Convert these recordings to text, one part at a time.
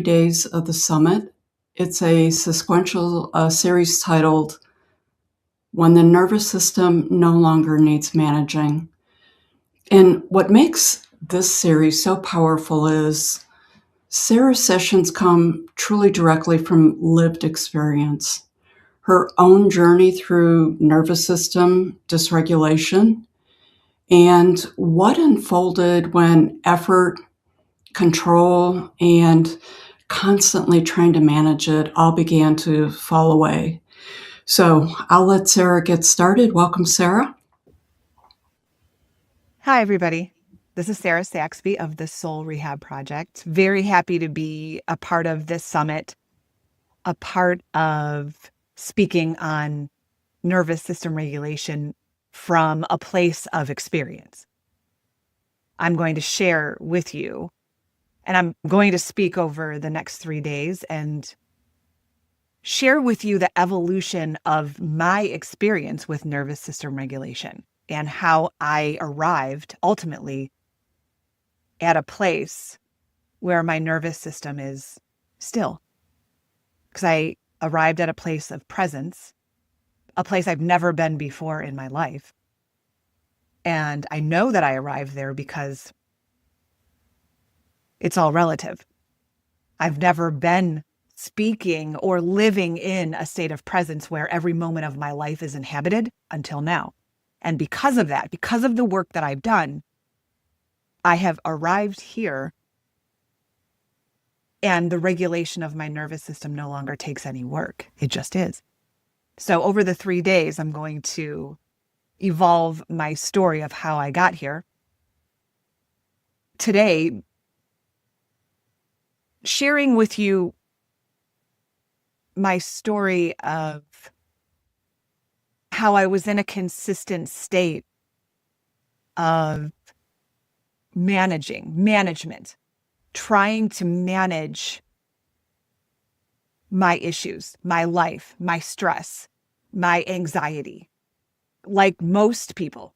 Days of the summit. It's a sequential series titled When the Nervous System No Longer Needs Managing. And what makes this series so powerful is Sarah's sessions come truly directly from lived experience. Her own journey through nervous system dysregulation and what unfolded when effort, control, and constantly trying to manage it all began to fall away. So I'll let Sarah get started. Welcome, Sarah. Hi, everybody. This is Sarah Saxby of the Soul Rehab Project. Very happy to be a part of this summit, a part of speaking on nervous system regulation from a place of experience. I'm going to share with you, and I'm going to speak over the next 3 days and share with you the evolution of my experience with nervous system regulation and how I arrived ultimately at a place where my nervous system is still. Because I arrived at a place of presence, a place I've never been before in my life. And I know that I arrived there because it's all relative. I've never been speaking or living in a state of presence where every moment of my life is inhabited until now. And because of that, because of the work that I've done, I have arrived here and the regulation of my nervous system no longer takes any work. It just is. So over the 3 days, I'm going to evolve my story of how I got here. Today, sharing with you my story of how I was in a consistent state of management, trying to manage my issues, my life, my stress, my anxiety, like most people,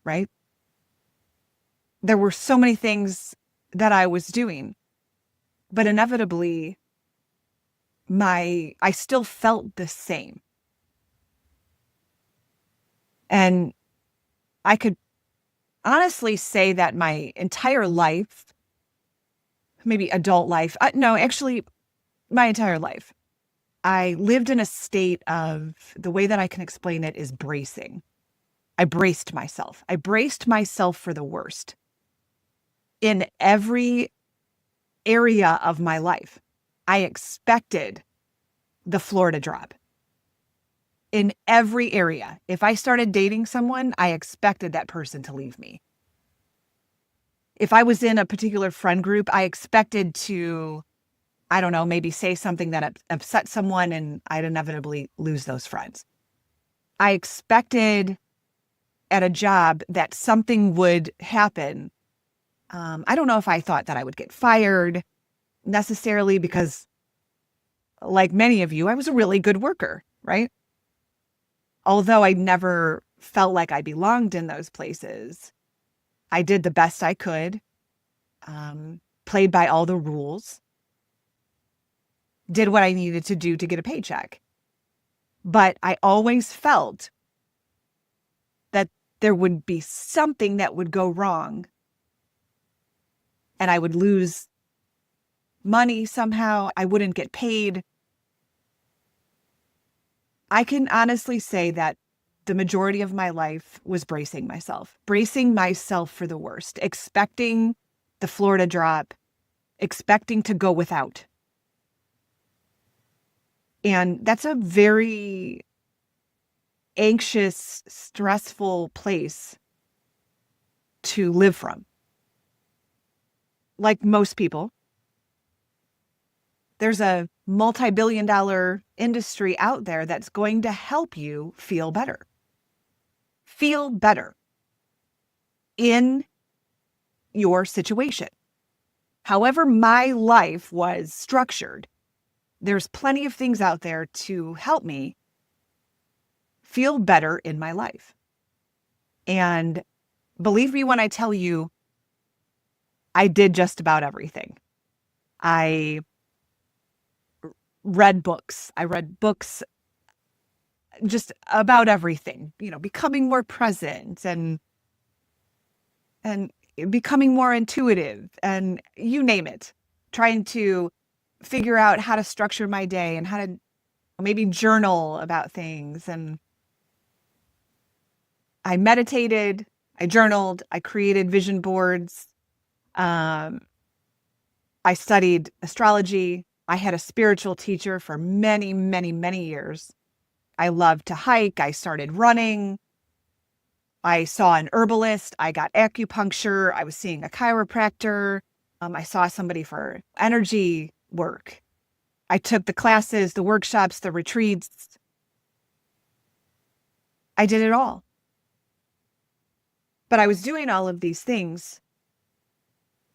right? There were so many things that I was doing, but inevitably, I still felt the same. And I could honestly say that my entire life, maybe adult life, no, actually, my entire life, I lived in a state of, the way that I can explain it is bracing. I braced myself. I braced myself for the worst in every area of my life. I expected the floor to drop in every area. If I started dating someone, I expected that person to leave me. If I was in a particular friend group, I expected to, I don't know, maybe say something that upset someone and I'd inevitably lose those friends. I expected at a job that something would happen. I don't know if I thought that I would get fired necessarily because, like many of you, I was a really good worker, right? Although I never felt like I belonged in those places, I did the best I could, played by all the rules, did what I needed to do to get a paycheck. But I always felt that there would be something that would go wrong and I would lose money somehow. I wouldn't get paid. I can honestly say that the majority of my life was bracing myself for the worst, expecting the floor to drop, expecting to go without. And that's a very anxious, stressful place to live from. Like most people, there's a multi-billion-dollar industry out there that's going to help you feel better. Feel better in your situation. However my life was structured, there's plenty of things out there to help me feel better in my life. And believe me when I tell you, I did just about everything. I read books. I read books just about everything, becoming more present and becoming more intuitive and you name it, trying to figure out how to structure my day and how to maybe journal about things. And I meditated, I journaled, I created vision boards. Um, I studied astrology. I had a spiritual teacher for many, many, many years. I loved to hike. I started running. I saw an herbalist. I got acupuncture. I was seeing a chiropractor. I saw somebody for energy work. I took the classes, the workshops, the retreats. I did it all. But I was doing all of these things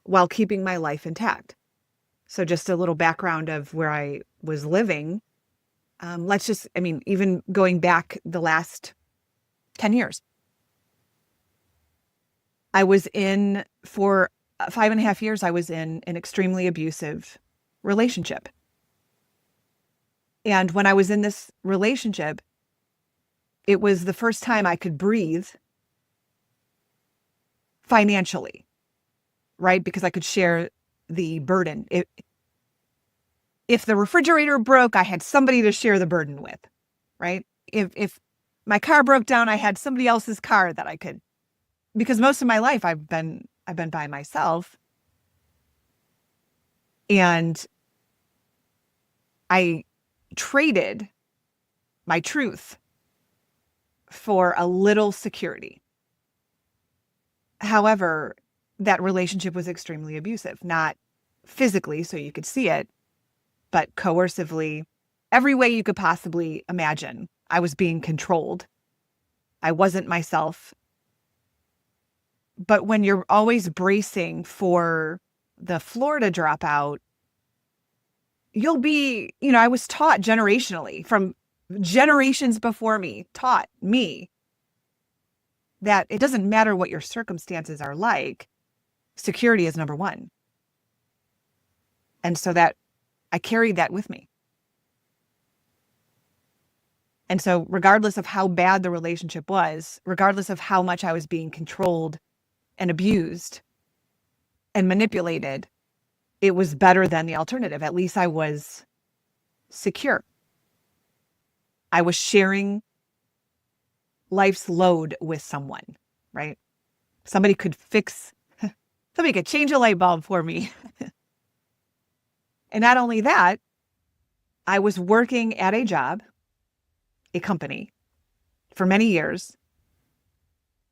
while keeping my life intact. So just a little background of where I was living. Even going back the last 10 years. I was for 5.5 years, I was in an extremely abusive relationship. And when I was in this relationship, it was the first time I could breathe financially, right? Because I could share the burden. If the refrigerator broke, I had somebody to share the burden with, right? If my car broke down, I had somebody else's car that I could, because most of my life I've been by myself. And I traded my truth for a little security. However, that relationship was extremely abusive, not physically, so you could see it, but coercively, every way you could possibly imagine. I was being controlled. I wasn't myself. But when you're always bracing for the floor to drop out, I was taught generationally from generations before me, taught me that it doesn't matter what your circumstances are like, security is number one. And so that I carried that with me. And so regardless of how bad the relationship was, regardless of how much I was being controlled and abused and manipulated, it was better than the alternative. At least I was secure. I was sharing life's load with someone, right? Somebody could change a light bulb for me. And not only that, I was working at a job, a company, for many years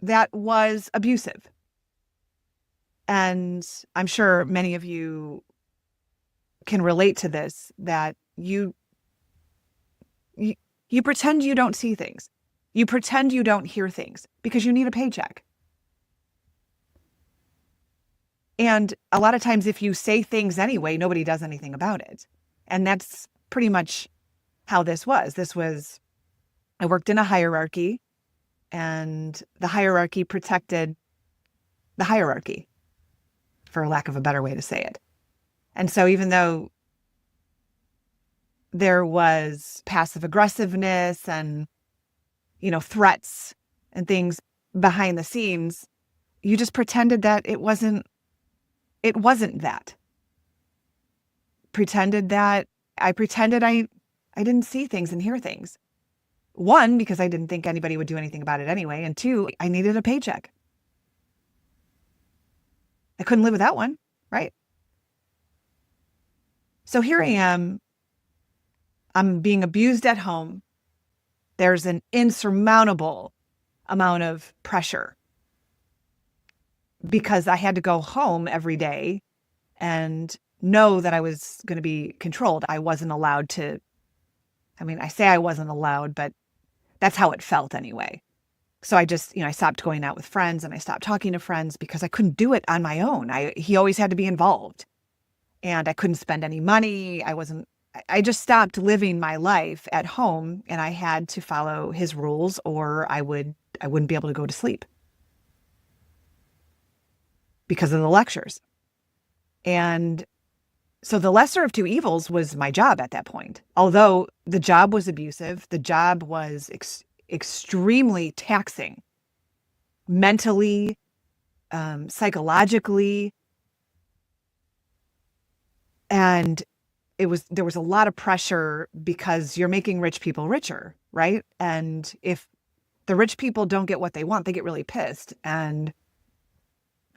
that was abusive. And I'm sure many of you can relate to this, that you pretend you don't see things. You pretend you don't hear things because you need a paycheck. And a lot of times if you say things anyway, nobody does anything about it. And that's pretty much how this was. I worked in a hierarchy, and the hierarchy protected the hierarchy, for lack of a better way to say it. And so even though there was passive aggressiveness and, threats and things behind the scenes, you just pretended that it wasn't that. I pretended I didn't see things and hear things. One, because I didn't think anybody would do anything about it anyway. And two, I needed a paycheck. I couldn't live without one, right? So here I am. I'm being abused at home. There's an insurmountable amount of pressure because I had to go home every day and know that I was going to be controlled. I wasn't allowed to, I say I wasn't allowed, but that's how it felt anyway. So I just, I stopped going out with friends and I stopped talking to friends because I couldn't do it on my own. He always had to be involved and I couldn't spend any money. I just stopped living my life at home and I had to follow his rules or I wouldn't be able to go to sleep because of the lectures. And So the lesser of two evils was my job at that point. Although the job was abusive, the job was extremely taxing mentally, psychologically, and there was a lot of pressure because you're making rich people richer, right? And if the rich people don't get what they want, they get really pissed and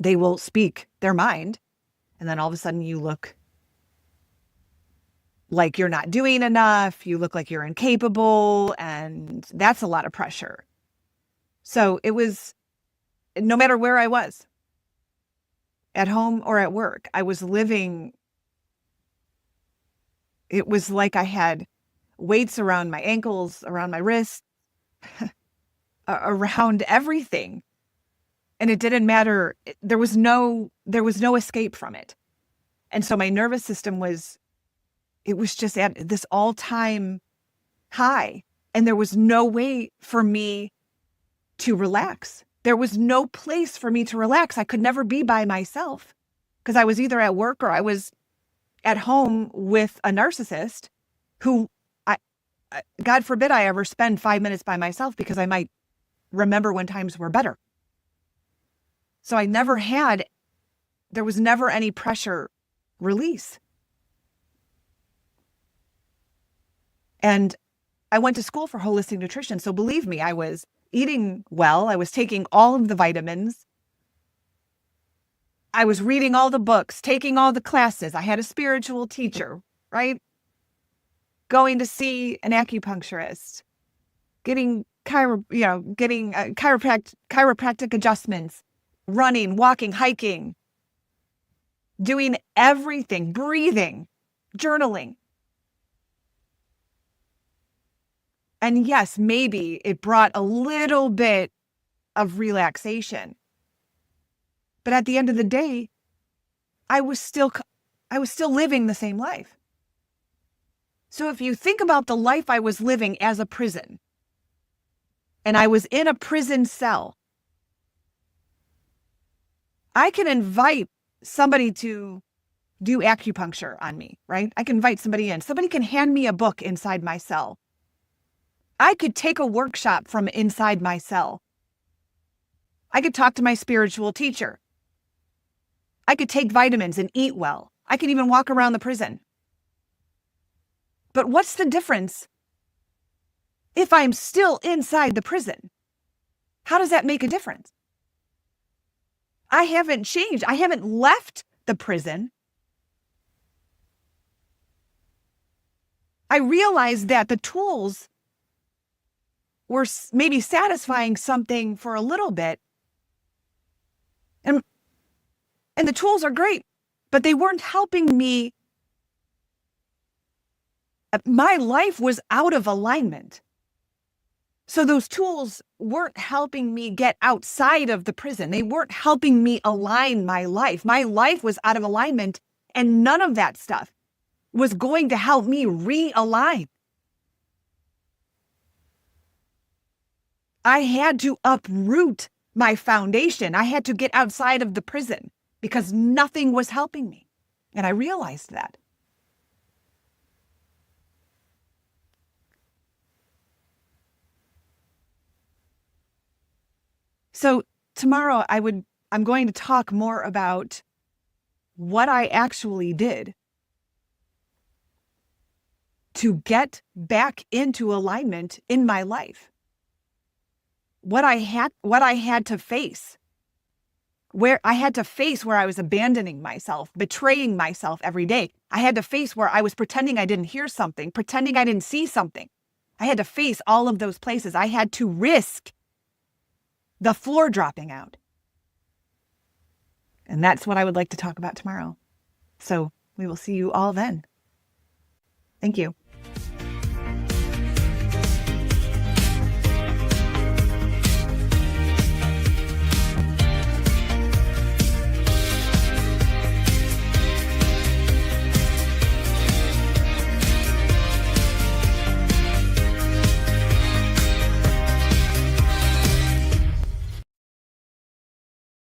they will speak their mind. And then all of a sudden you look like you're not doing enough. You look like you're incapable. And that's a lot of pressure. So it was, no matter where I was, at home or at work, I was living. It was like I had weights around my ankles, around my wrists, around everything. And it didn't matter. There was no escape from it. And so my nervous system it was just at this all-time high. And there was no way for me to relax. There was no place for me to relax. I could never be by myself because I was either at work or I was at home with a narcissist who, God forbid I ever spend 5 minutes by myself because I might remember when times were better. So there was never any pressure release. And I went to school for holistic nutrition. So believe me, I was eating well. I was taking all of the vitamins. I was reading all the books, taking all the classes. I had a spiritual teacher, right? Going to see an acupuncturist, getting chiropractic adjustments, running, walking, hiking, doing everything, breathing, journaling. And yes, maybe it brought a little bit of relaxation. But at the end of the day, I was still living the same life. So if you think about the life I was living as a prison, and I was in a prison cell, I can invite somebody to do acupuncture on me, right? I can invite somebody in. Somebody can hand me a book inside my cell. I could take a workshop from inside my cell. I could talk to my spiritual teacher. I could take vitamins and eat well. I could even walk around the prison. But what's the difference if I'm still inside the prison? How does that make a difference? I haven't changed. I haven't left the prison. I realized that the tools were maybe satisfying something for a little bit. And the tools are great, but they weren't helping me. My life was out of alignment. So those tools weren't helping me get outside of the prison. They weren't helping me align my life. My life was out of alignment, and none of that stuff was going to help me realign. I had to uproot my foundation. I had to get outside of the prison because nothing was helping me. And I realized that. So tomorrow I'm going to talk more about what I actually did to get back into alignment in my life. What I had to face, where I had to face where I was abandoning myself, betraying myself every day. I had to face where I was pretending I didn't hear something, pretending I didn't see something. I had to face all of those places. I had to risk the floor dropping out. And that's what I would like to talk about tomorrow. So we will see you all then. Thank you.